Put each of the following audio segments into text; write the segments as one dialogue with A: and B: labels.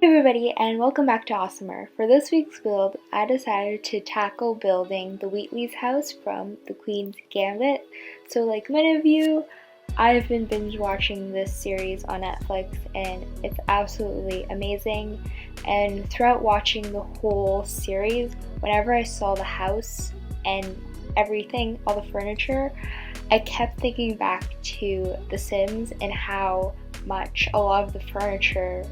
A: Hey everybody, and welcome back to Awesomer. For this week's build, I decided to tackle building the Wheatley's house from the Queen's Gambit. So like many of you, I've been binge watching this series on Netflix and it's absolutely amazing. And throughout watching the whole series, whenever I saw the house and everything, all the furniture, I kept thinking back to The Sims and how much a lot of the furniture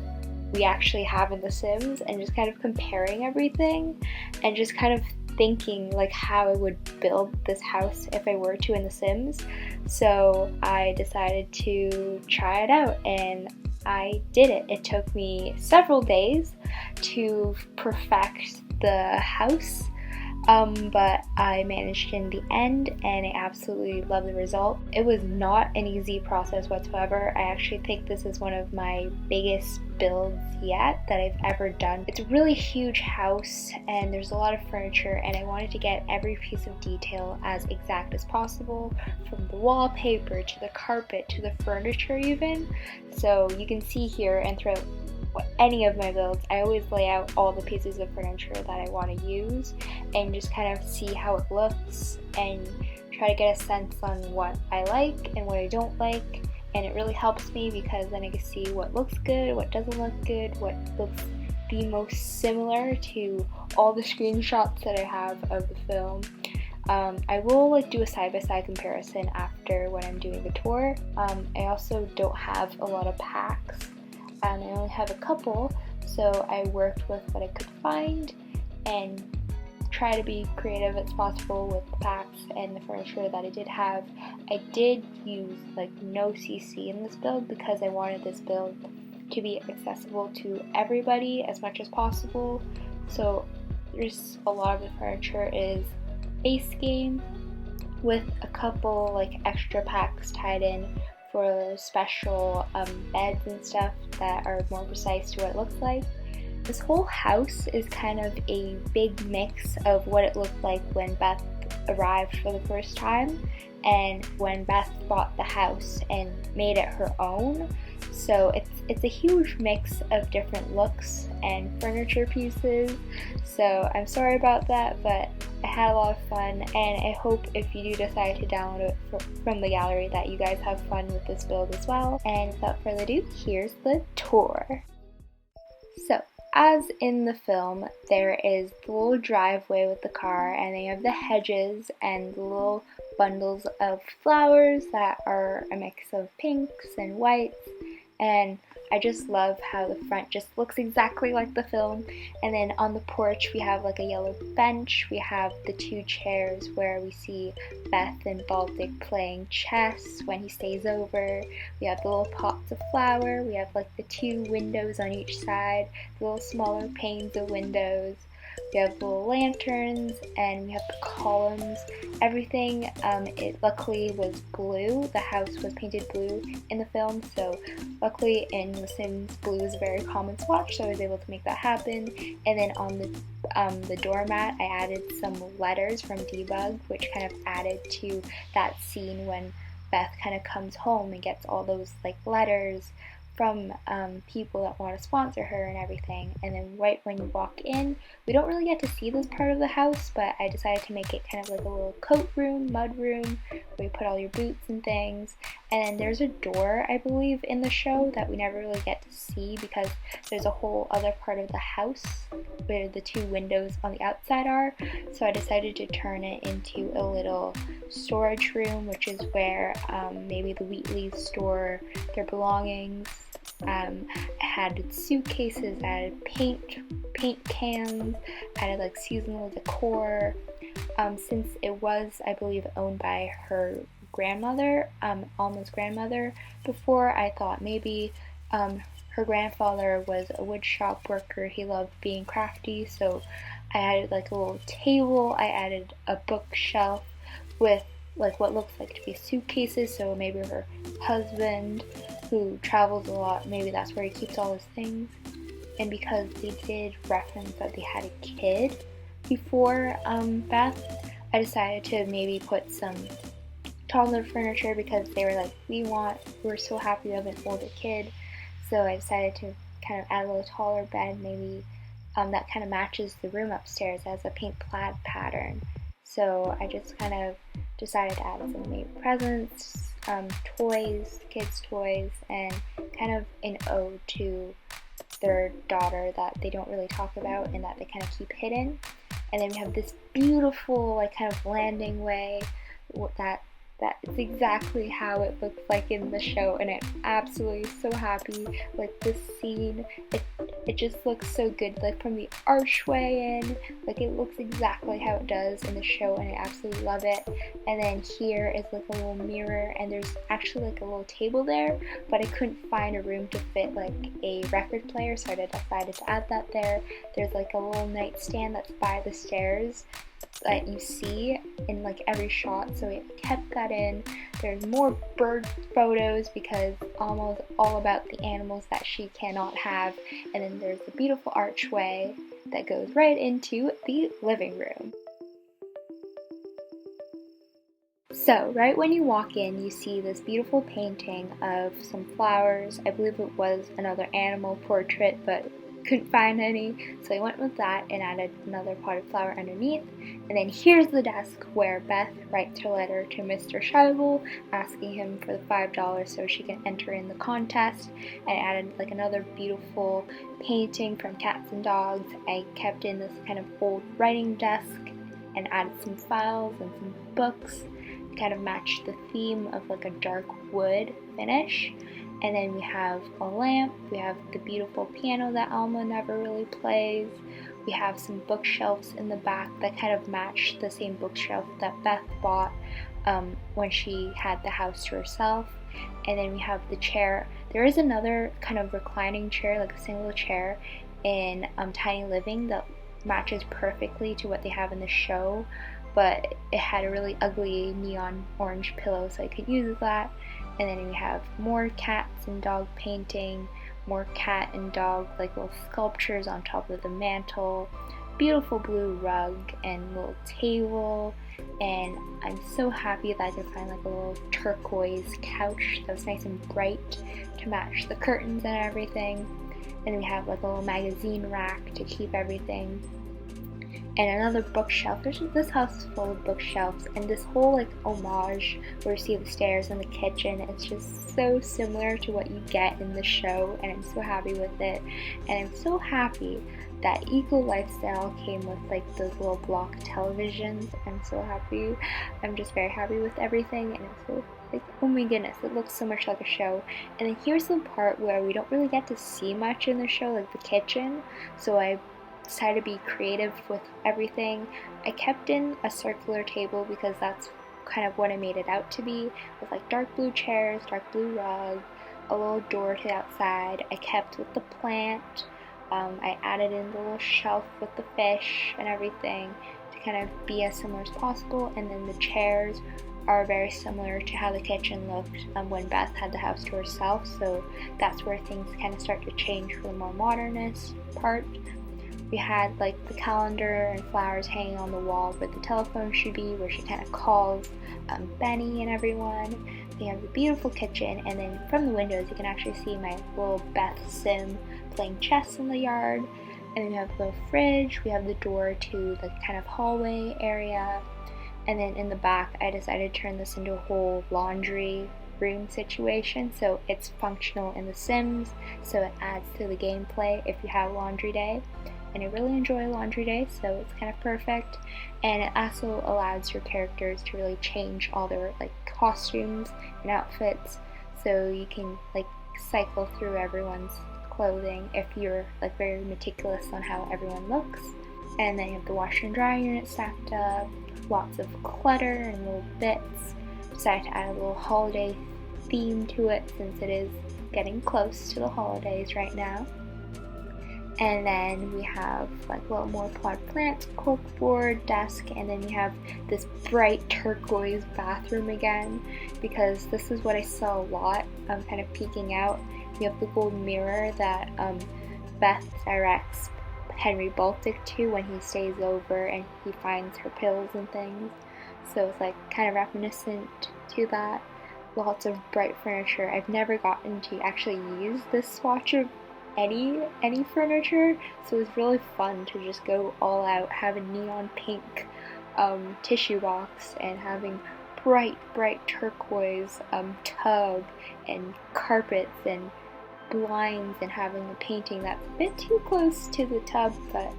A: we actually have in The Sims, and just kind of comparing everything and just kind of thinking like how I would build this house if I were to in The Sims. So I decided to try it out and I did it. It took me several days to perfect the house. But I managed in the end and I absolutely love the result. It was not an easy process whatsoever. I actually think this is one of my biggest builds yet that I've ever done. It's a really huge house and there's a lot of furniture and I wanted to get every piece of detail as exact as possible, from the wallpaper to the carpet to the furniture even. So you can see here and throughout any of my builds, I always lay out all the pieces of furniture that I want to use and just kind of see how it looks and try to get a sense on what I like and what I don't like. And it really helps me because then I can see what looks good, what doesn't look good, what looks the most similar to all the screenshots that I have of the film. I will do a side-by-side comparison after when I'm doing the tour. I also don't have a lot of packs. And I only have a couple, so I worked with what I could find and try to be creative as possible with the packs and the furniture that I did have. I did use like no CC in this build because I wanted this build to be accessible to everybody as much as possible. So there's a lot of the furniture is base game with a couple like extra packs tied in for special beds and stuff that are more precise to what it looks like. This whole house is kind of a big mix of what it looked like when Beth arrived for the first time and when Beth bought the house and made it her own. So it's a huge mix of different looks and furniture pieces. So I'm sorry about that, but I had a lot of fun, and I hope if you do decide to download it from the gallery that you guys have fun with this build as well. And without further ado, here's the tour. So, as in the film, there is the little driveway with the car, and they have the hedges and the little bundles of flowers that are a mix of pinks and whites, and I just love how the front just looks exactly like the film. And then on the porch we have like a yellow bench, we have the two chairs where we see Beth and Baltic playing chess when he stays over, we have the little pots of flower, we have like the two windows on each side, the little smaller panes of windows, we have little lanterns, and we have the columns. Everything, it luckily was blue. The house was painted blue in the film, so luckily in The Sims, blue is a very common swatch, so I was able to make that happen. And then on the doormat, I added some letters from Debug, which kind of added to that scene when Beth kind of comes home and gets all those like letters from people that want to sponsor her and everything. And then right when you walk in, we don't really get to see this part of the house, but I decided to make it kind of like a little coat room, mud room, where you put all your boots and things. And then there's a door, I believe, in the show that we never really get to see because there's a whole other part of the house where the two windows on the outside are. So I decided to turn it into a little storage room, which is where maybe the Wheatleys store their belongings. I had suitcases, I had paint cans, I had like seasonal decor. Since it was, I believe, owned by her grandmother, Alma's grandmother, before, I thought maybe her grandfather was a wood shop worker. He loved being crafty, so I added like a little table, I added a bookshelf with like what looks like to be suitcases, so maybe her husband, who travels a lot, maybe that's where he keeps all his things. And because they did reference that they had a kid before Beth, I decided to maybe put some toddler furniture because they were like, we're so happy to have an older kid. So I decided to kind of add a little taller bed, maybe that kind of matches the room upstairs as a pink plaid pattern. So I just kind of decided to add some maybe presents, toys, kids' toys, and kind of an ode to their daughter that they don't really talk about and that they kind of keep hidden. And then we have this beautiful like kind of landing way that is exactly how it looks like in the show, and I'm absolutely so happy. Like this scene, it just looks so good, like from the archway in, like it looks exactly how it does in the show, and I absolutely love it. And then here is like a little mirror, and there's actually like a little table there, but I couldn't find a room to fit like a record player, so I decided to add that there. There's like a little nightstand that's by the stairs that you see in like every shot, so I kept that in. There's more bird photos because Alma is all about the animals that she cannot have, and then there's a beautiful archway that goes right into the living room. So right when you walk in, you see this beautiful painting of some flowers. I believe it was another animal portrait, but couldn't find any, so I went with that and added another potted flower underneath. And then here's the desk where Beth writes her letter to Mr. Scheibel asking him for the $5 so she can enter in the contest. And I added like another beautiful painting from Cats and Dogs. I kept in this kind of old writing desk and added some files and some books to kind of match the theme of like a dark wood finish. And then we have a lamp, we have the beautiful piano that Alma never really plays, we have some bookshelves in the back that kind of match the same bookshelf that Beth bought when she had the house to herself. And then we have the chair. There is another kind of reclining chair, like a single chair in Tiny Living that matches perfectly to what they have in the show, but it had a really ugly neon orange pillow, so I could use that. And then we have more cats and dog painting, more cat and dog like little sculptures on top of the mantle, beautiful blue rug and little table, and I'm so happy that I could find like a little turquoise couch that was nice and bright to match the curtains and everything. And then we have like a little magazine rack to keep everything. And another bookshelf. This house is full of bookshelves, and this whole like homage where you see the stairs and the kitchen, it's just so similar to what you get in the show, and I'm so happy with it. And I'm so happy that Eco Lifestyle came with like those little block televisions. I'm so happy. I'm just very happy with everything, and it's so like, oh my goodness, it looks so much like a show. And then here's the part where we don't really get to see much in the show, like the kitchen, so I decided to be creative with everything. I kept in a circular table because that's kind of what I made it out to be, with like dark blue chairs, dark blue rug, a little door to the outside. I kept with the plant. I added in the little shelf with the fish and everything to kind of be as similar as possible. And then the chairs are very similar to how the kitchen looked when Beth had the house to herself, so that's where things kind of start to change for the more modernist part. We had like the calendar and flowers hanging on the wall where the telephone should be, where she kind of calls Benny and everyone. We have the beautiful kitchen, and then from the windows you can actually see my little Beth Sim playing chess in the yard. And then we have the fridge, we have the door to the kind of hallway area, and then in the back I decided to turn this into a whole laundry room situation, so it's functional in The Sims, so it adds to the gameplay if you have laundry day. And I really enjoy laundry day, so it's kind of perfect. And it also allows your characters to really change all their like costumes and outfits, so you can like cycle through everyone's clothing if you're like very meticulous on how everyone looks. And then you have the washer and dryer unit stacked up, lots of clutter and little bits. Decided to add a little holiday theme to it since it is getting close to the holidays right now. And then we have like a little more potted plants, corkboard, desk, and then we have this bright turquoise bathroom again, because this is what I saw a lot, kind of peeking out. You have the gold mirror that Beth directs Harry Baltic to when he stays over and he finds her pills and things. So it's like kind of reminiscent to that. Lots of bright furniture. I've never gotten to actually use this swatch of any furniture, so it was really fun to just go all out, have a neon pink tissue box and having bright turquoise tub and carpets and blinds and having a painting that's a bit too close to the tub, but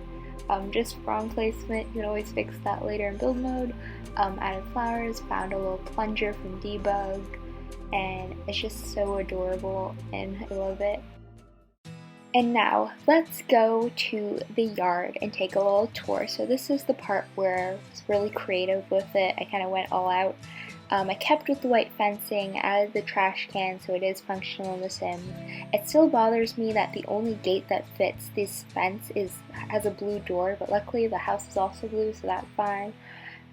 A: just wrong placement. You can always fix that later in build mode. Added flowers, found a little plunger from Debug, and it's just so adorable and I love it. And now let's go to the yard and take a little tour. So this is the part where I was really creative with it. I kind of went all out. I kept with the white fencing, added the trash can so it is functional in The Sims. It still bothers me that the only gate that fits this fence has a blue door, but luckily the house is also blue, so that's fine.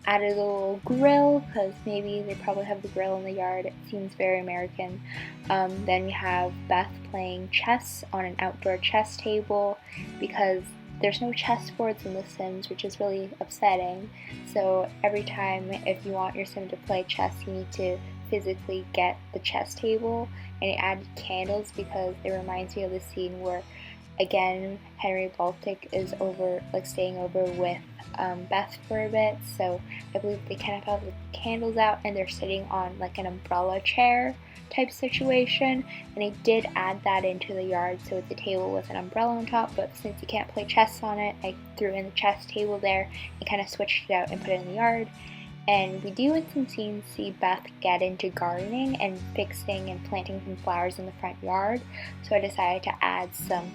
A: Added a little grill, because maybe they probably have the grill in the yard. It seems very American. Then we have Beth playing chess on an outdoor chess table, because there's no chessboards in The Sims, which is really upsetting. So every time if you want your sim to play chess, you need to physically get the chess table. And it added candles because it reminds me of the scene where, again, Harry Baltic is staying over with Beth for a bit. So I believe they kind of have the candles out and they're sitting on like an umbrella chair type situation, and I did add that into the yard, so it's a table with an umbrella on top, but since you can't play chess on it, I threw in the chess table there and kind of switched it out and put it in the yard. And we do in some scenes see Beth get into gardening and fixing and planting some flowers in the front yard, so I decided to add some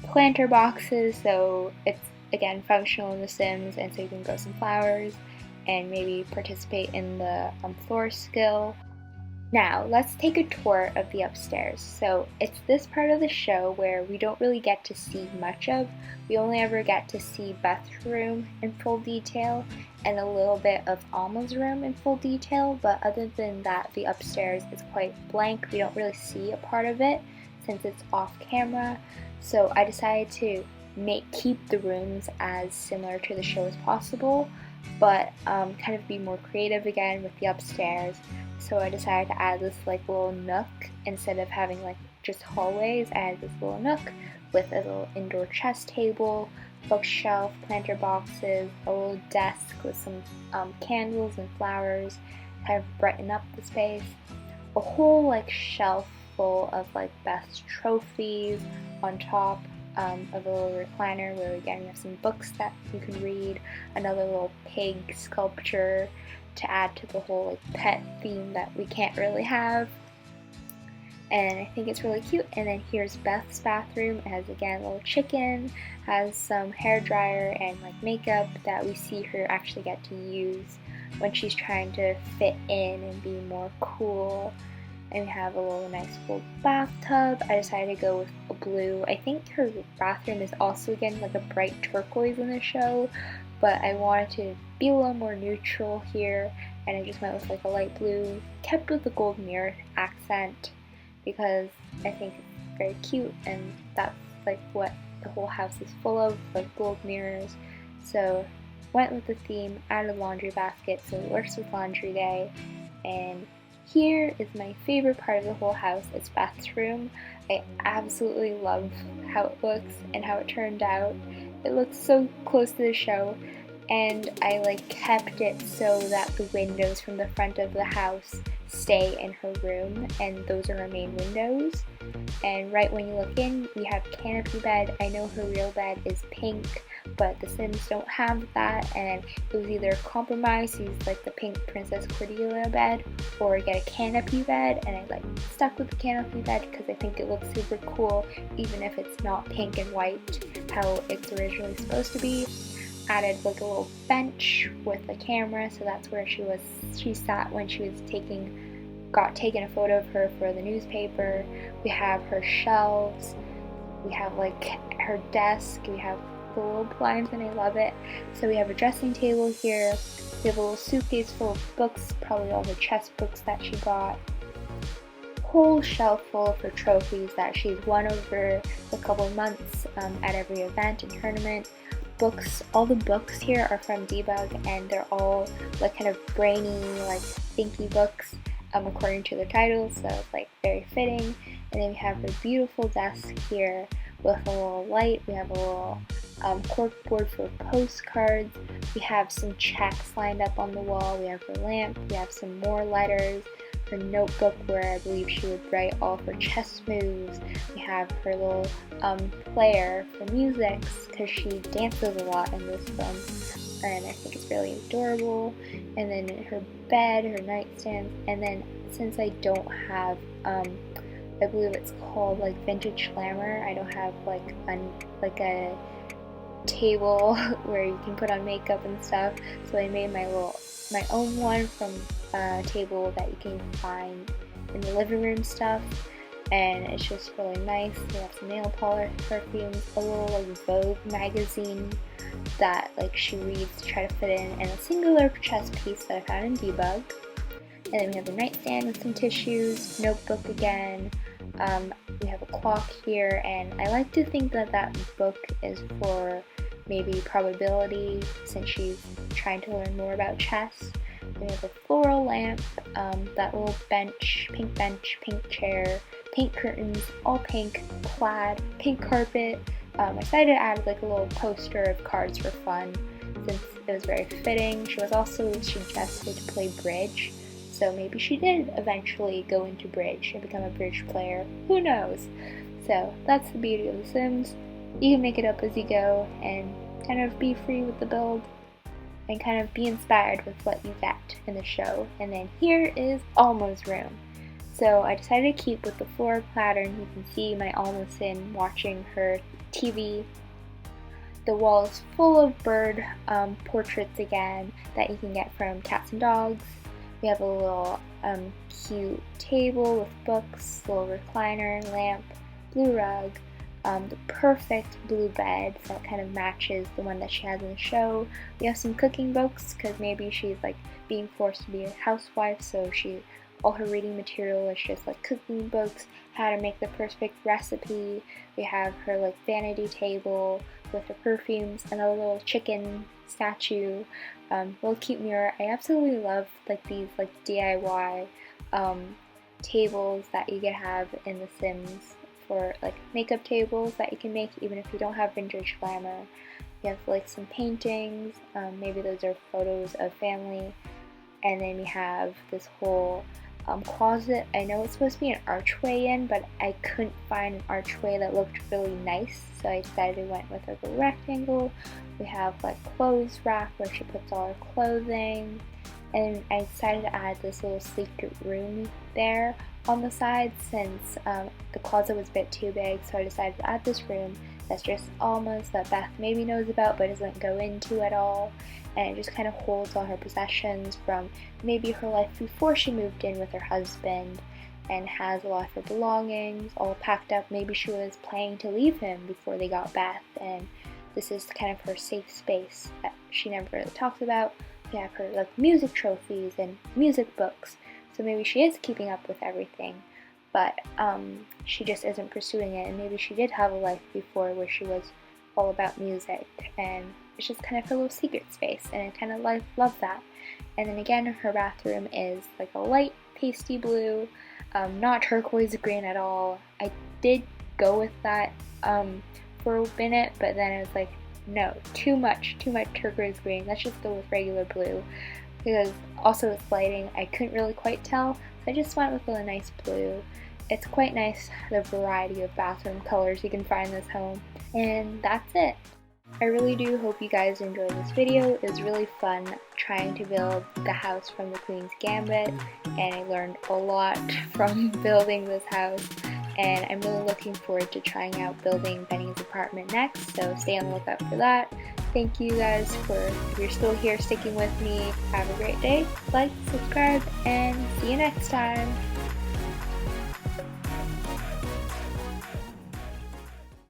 A: planter boxes so it's again functional in The Sims, and so you can grow some flowers and maybe participate in the floor skill. Now, let's take a tour of the upstairs. So, it's this part of the show where we don't really get to see much of. We only ever get to see Beth's room in full detail and a little bit of Alma's room in full detail, but other than that, the upstairs is quite blank. We don't really see a part of it since it's off camera. So, I decided to keep the rooms as similar to the show as possible, but kind of be more creative again with the upstairs. So I decided to add this like little nook instead of having like just hallways. I added this little nook with a little indoor chess table, bookshelf, planter boxes, a little desk with some candles and flowers, kind of brighten up the space. A whole like shelf full of like Beth's trophies on top of a little recliner where again we have some books that you can read, another little pig sculpture to add to the whole like pet theme that we can't really have, and I think it's really cute. And then here's Beth's bathroom. It has again a little chicken, has some hair dryer and like makeup that we see her actually get to use when she's trying to fit in and be more cool. And we have a little nice full bathtub. I decided to go with a blue. I think her bathroom is also again like a bright turquoise in the show, but I wanted to be a little more neutral here, and I just went with like a light blue, kept with the gold mirror accent because I think it's very cute, and that's like what the whole house is full of, like gold mirrors. So went with the theme, added a laundry basket so it works with laundry day. And here is my favorite part of the whole house. It's Beth's room. I absolutely love how it looks and how it turned out. It looks so close to the show, and I like kept it so that the windows from the front of the house stay in her room, and those are her main windows. And right when you look in, we have canopy bed. I know her real bed is pink, but the Sims don't have that, and it was either a compromise, use like the pink Princess Cordelia bed, or get a canopy bed, and I like stuck with the canopy bed because I think it looks super cool, even if it's not pink and white how it's originally supposed to be. Added like a little bench with a camera, so that's where she sat when she was got taken a photo of her for the newspaper. We have her shelves, we have like her desk, we have the little blinds, and I love it. So we have a dressing table here, we have a little suitcase full of books, probably all the chess books that she got, whole shelf full of her trophies that she's won over a couple of months at every event and tournament. Books, all the books here are from Debug, and they're all like kind of brainy, like thinky books according to their titles, so it's like very fitting. And then we have her beautiful desk here with a little light. We have a little corkboard for postcards. We have some checks lined up on the wall. We have her lamp. We have some more letters. Her notebook where I believe she would write all of her chess moves. We have her little player for music because she dances a lot in this film, and I think it's really adorable. And then her bed, her nightstand, and then since I don't have I believe it's called like vintage glamour, I don't have like a table where you can put on makeup and stuff, so I made my own one from a table that you can find in the living room stuff, and it's just really nice. We have some nail polish, perfumes, a little like Vogue magazine that like she reads to try to fit in, and a singular chess piece that I found in Debug. And then we have a nightstand with some tissues, notebook again. We have a clock here, and I like to think that that book is for maybe probability since she's trying to learn more about chess. We have a floral lamp, that little bench, pink chair, pink curtains, all pink, plaid, pink carpet. I decided to add like a little poster of cards for fun since it was very fitting. She was also suggested to play bridge, so maybe she did eventually go into bridge and become a bridge player. Who knows? So that's the beauty of The Sims. You can make it up as you go and kind of be free with the build and kind of be inspired with what you get in the show. And then here is Alma's room. So I decided to keep with the floor pattern. You can see my Alma Sim watching her TV. The wall is full of bird portraits again that you can get from Cats and Dogs. We have a little cute table with books, little recliner, lamp, blue rug, the perfect blue bed that kind of matches the one that she has in the show. We have some cooking books because maybe she's like being forced to be a housewife, so all her reading material is just like cooking books, how to make the perfect recipe. We have her like vanity table with her perfumes and a little chicken statue, little cute mirror. I absolutely love like these like DIY tables that you can have in The Sims for like makeup tables that you can make even if you don't have vintage glamour. You have like some paintings, maybe those are photos of family, and then we have this whole closet. I know it's supposed to be an archway in, but I couldn't find an archway that looked really nice, so I decided I went with like a rectangle. We have like clothes rack where she puts all her clothing, and I decided to add this little secret room there on the side since the closet was a bit too big, so I decided to add this room that's just Alma's that Beth maybe knows about but doesn't go into at all, and it just kind of holds all her possessions from maybe her life before she moved in with her husband, and has a lot of her belongings all packed up. Maybe she was planning to leave him before they got Beth, and this is kind of her safe space that she never really talks about. We have her like music trophies and music books, so maybe she is keeping up with everything, but she just isn't pursuing it, and maybe she did have a life before where she was all about music, and it's just kind of her little secret space, and I kind of love that. And then again, her bathroom is like a light pasty blue, not turquoise green at all. I did go with that for a minute, but then I was like, no, too much turquoise green. Let's just go with regular blue, because also with lighting I couldn't really quite tell, so I just went with a nice blue. It's quite nice, the variety of bathroom colors you can find in this home. And that's it. I really do hope you guys enjoyed this video. It was really fun trying to build the house from the Queen's Gambit, and I learned a lot from building this house, and I'm really looking forward to trying out building Benny's apartment next, so stay on the lookout for that. Thank you guys for, if you're still here, sticking with me. Have a great day, like, subscribe, and see you next time.